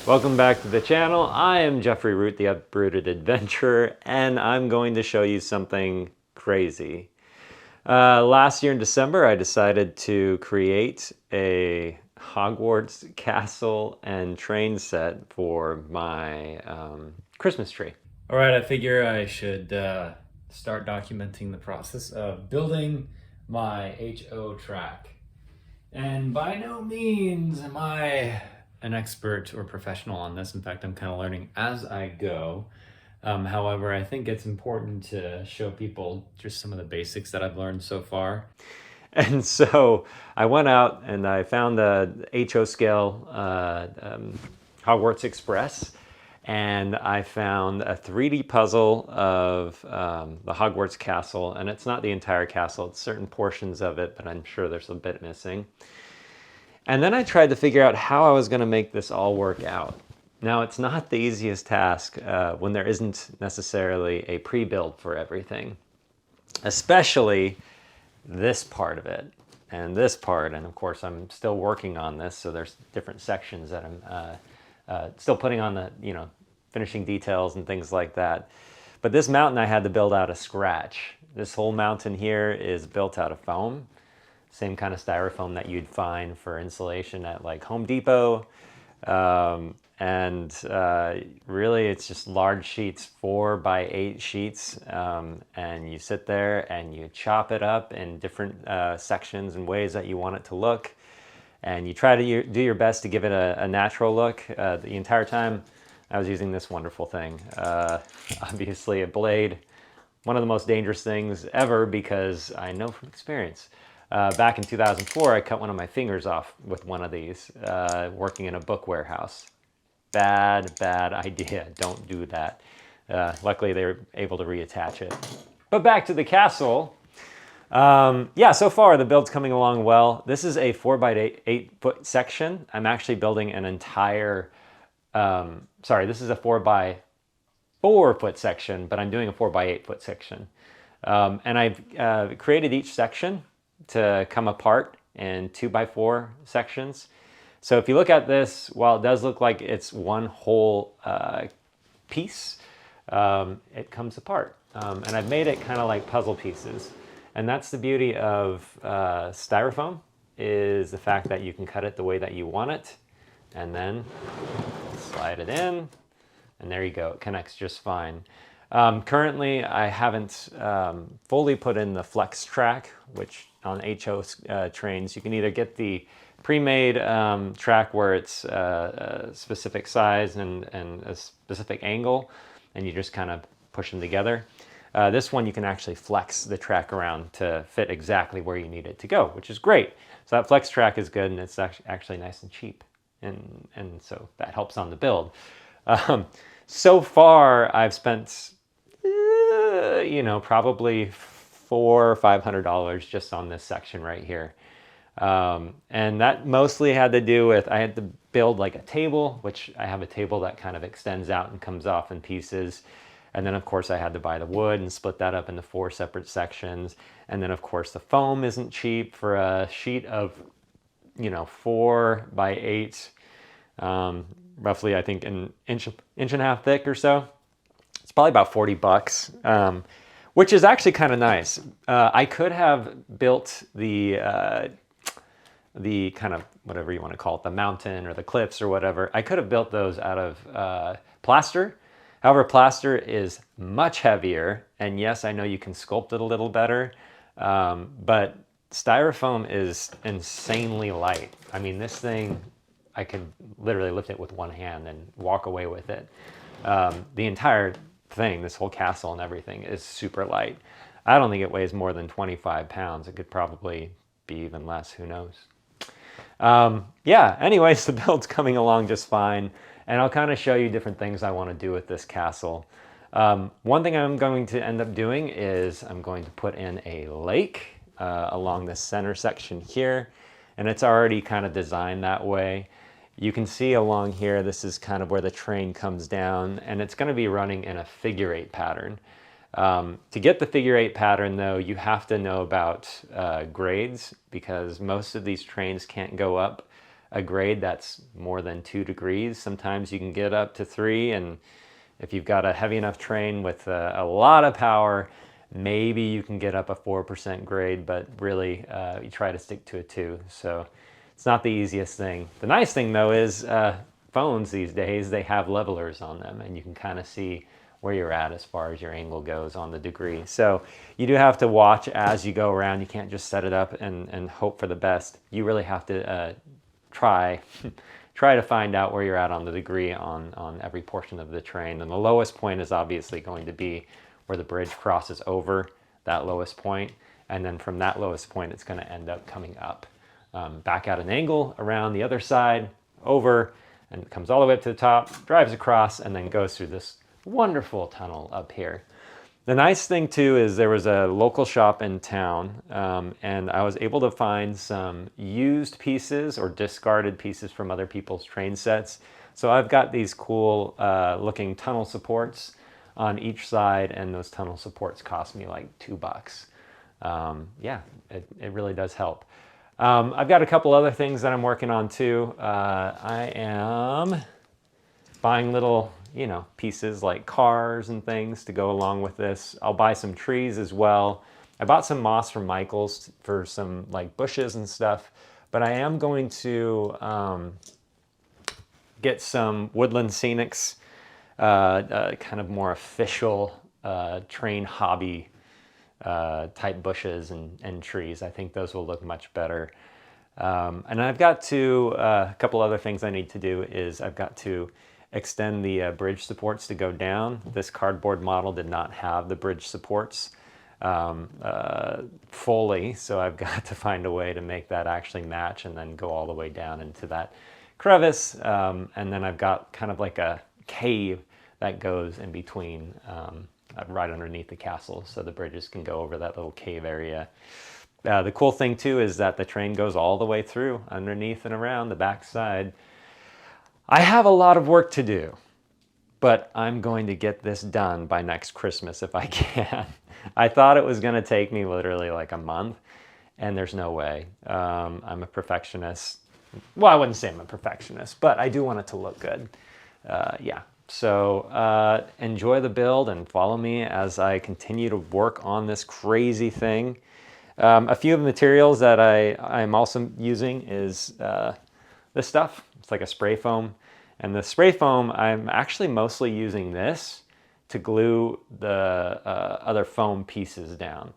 Welcome back to the channel. I am Jeffrey Root, the Uprooted Adventurer, and I'm going to show you something crazy. Last year in December, I decided to create a Hogwarts Castle and train set for my Christmas tree. All right, I figure I should start documenting the process of building my HO track. And by no means am I an expert or professional on this. In fact, I'm kind of learning as I go. However, I think it's important to show people just some of the basics that I've learned so far. And so I went out and I found the HO scale Hogwarts Express, and I found a 3D puzzle of the Hogwarts Castle, and it's not the entire castle, it's certain portions of it, but I'm sure there's a bit missing. And then I tried to figure out how I was going to make this all work out. Now, it's not the easiest task when there isn't necessarily a pre-build for everything, especially this part of it and this part. And of course, I'm still working on this, so there's different sections that I'm still putting on the, finishing details and things like that. But this mountain I had to build out of scratch. This whole mountain here is built out of foam. Same kind of styrofoam that you'd find for insulation at like Home Depot. Really it's just large sheets, 4x8 sheets. And you sit there and you chop it up in different sections and ways that you want it to look. And you try to do your best to give it a natural look. The entire time I was using this wonderful thing. Obviously a blade, one of the most dangerous things ever because I know from experience. Back in 2004, I cut one of my fingers off with one of these, working in a book warehouse. Bad idea. Don't do that. Luckily, they were able to reattach it. But back to the castle. So far, the build's coming along well. This is a 4x8 foot section. I'm actually building an entire, this is a 4x4 foot section, but I'm doing a 4x8 foot section. And I've created each section to come apart in 2x4 sections. So if you look at this, while it does look like it's one whole piece, it comes apart. And I've made it kind of like puzzle pieces. And that's the beauty of styrofoam, is the fact that you can cut it the way that you want it, and then slide it in, and there you go, it connects just fine. Currently, I haven't fully put in the flex track, which on HO trains, you can either get the pre-made track where it's a specific size and a specific angle, and you just kind of push them together. This one, you can actually flex the track around to fit exactly where you need it to go, which is great. So that flex track is good, and it's actually nice and cheap, and so that helps on the build. So far, I've spent probably $400 or $500 just on this section right here. And that mostly had to do with, I had to build like a table, which I have a table that kind of extends out and comes off in pieces. And then of course I had to buy the wood and split that up into 4 separate sections. And then of course the foam isn't cheap for a sheet of, 4x8, roughly I think an inch and a half thick or so. It's probably about $40, which is actually kind of nice. I could have built the kind of, whatever you want to call it, the mountain or the cliffs or whatever. I could have built those out of plaster. However, plaster is much heavier, and yes, I know you can sculpt it a little better, but styrofoam is insanely light. I mean, this thing, I could literally lift it with one hand and walk away with it. The entire thing, this whole castle and everything, is super light. I don't think it weighs more than 25 pounds. It could probably be even less, who knows. Anyways, the build's coming along just fine, and I'll kind of show you different things I want to do with this castle. One thing I'm going to end up doing is I'm going to put in a lake along the center section here, and it's already kind of designed that way. You can see along here, this is kind of where the train comes down, and it's going to be running in a figure 8 pattern. To get the figure 8 pattern though, you have to know about grades, because most of these trains can't go up a grade that's more than 2 degrees. Sometimes you can get up to 3, and if you've got a heavy enough train with a lot of power, maybe you can get up a 4% grade, but really you try to stick to a 2. So it's not the easiest thing. The nice thing though is phones these days, they have levelers on them, and you can kind of see where you're at as far as your angle goes on the degree. So you do have to watch as you go around. You can't just set it up and hope for the best. You really have to try to find out where you're at on the degree on every portion of the train. And the lowest point is obviously going to be where the bridge crosses over that lowest point. And then from that lowest point, it's going to end up coming up, back at an angle, around the other side, over, and it comes all the way up to the top, drives across, and then goes through this wonderful tunnel up here. The nice thing too is there was a local shop in town, and I was able to find some used pieces or discarded pieces from other people's train sets. So I've got these cool looking tunnel supports on each side, and those tunnel supports cost me like $2. Yeah, it really does help. I've got a couple other things that I'm working on too. I am buying little pieces like cars and things to go along with this. I'll buy some trees as well. I bought some moss from Michael's for some like bushes and stuff, but I am going to get some Woodland Scenics, kind of more official train hobby type bushes and trees. I think those will look much better. And I've got a couple other things I need to do is I've got to extend the bridge supports to go down. This cardboard model did not have the bridge supports fully, so I've got to find a way to make that actually match and then go all the way down into that crevice. And then I've got kind of like a cave that goes in between, right underneath the castle, so the bridges can go over that little cave area. The cool thing too is that the train goes all the way through, underneath and around the back side. I have a lot of work to do, but I'm going to get this done by next Christmas if I can. I thought it was going to take me literally like a month, and there's no way. I'm a perfectionist. Well, I wouldn't say I'm a perfectionist, but I do want it to look good. Yeah. So enjoy the build and follow me as I continue to work on this crazy thing. A few of the materials that I'm also using is this stuff. It's like a spray foam. And the spray foam, I'm actually mostly using this to glue the other foam pieces down.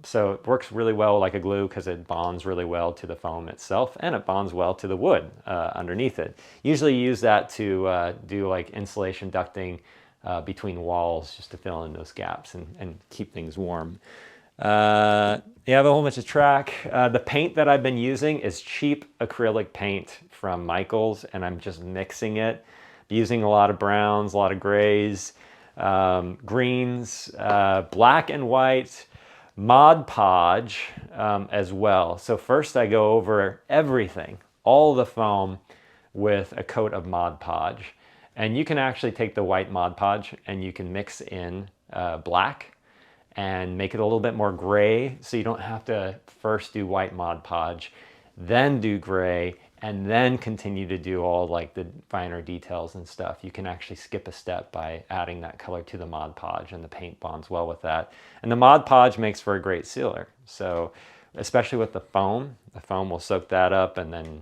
So it works really well like a glue because it bonds really well to the foam itself, and it bonds well to the wood underneath it. Usually you use that to do like insulation ducting between walls, just to fill in those gaps and keep things warm. You have a whole bunch of track. The paint that I've been using is cheap acrylic paint from Michael's, and I'm just mixing it, using a lot of browns, a lot of grays, greens, black and white, Mod Podge as well. So first I go over everything, all the foam, with a coat of Mod Podge. And you can actually take the white Mod Podge and you can mix in black and make it a little bit more gray, so you don't have to first do white Mod Podge, then do gray, and then continue to do all like the finer details and stuff. You can actually skip a step by adding that color to the Mod Podge, and the paint bonds well with that. And the Mod Podge makes for a great sealer. So especially with the foam will soak that up, and then,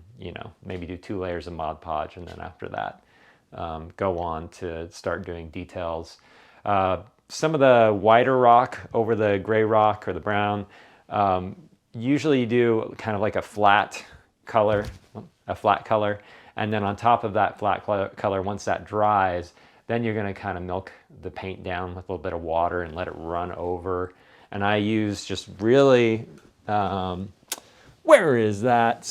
maybe do 2 layers of Mod Podge, and then after that, go on to start doing details. Some of the whiter rock over the gray rock or the brown, usually you do kind of like a flat color, and then on top of that flat color, once that dries, then you're going to kind of milk the paint down with a little bit of water and let it run over. And I use just really, where is that?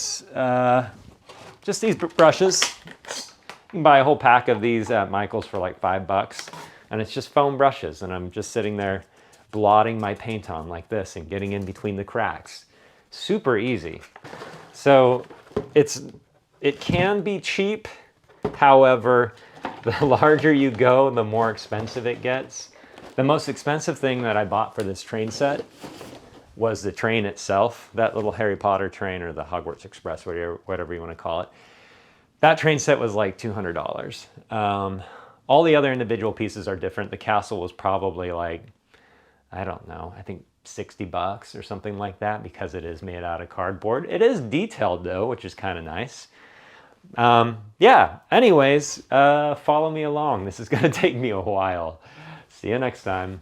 Just these brushes. You can buy a whole pack of these at Michael's for like $5. And it's just foam brushes, and I'm just sitting there blotting my paint on like this and getting in between the cracks. Super easy. So it can be cheap. However, the larger you go, the more expensive it gets. The most expensive thing that I bought for this train set was the train itself, that little Harry Potter train, or the Hogwarts Express, whatever you want to call it. That train set was like $200. All the other individual pieces are different. The castle was probably like, I don't know, I think $60 or something like that, because it is made out of cardboard. It is detailed though, which is kind of nice. Yeah, anyways, follow me along. This is going to take me a while. See you next time.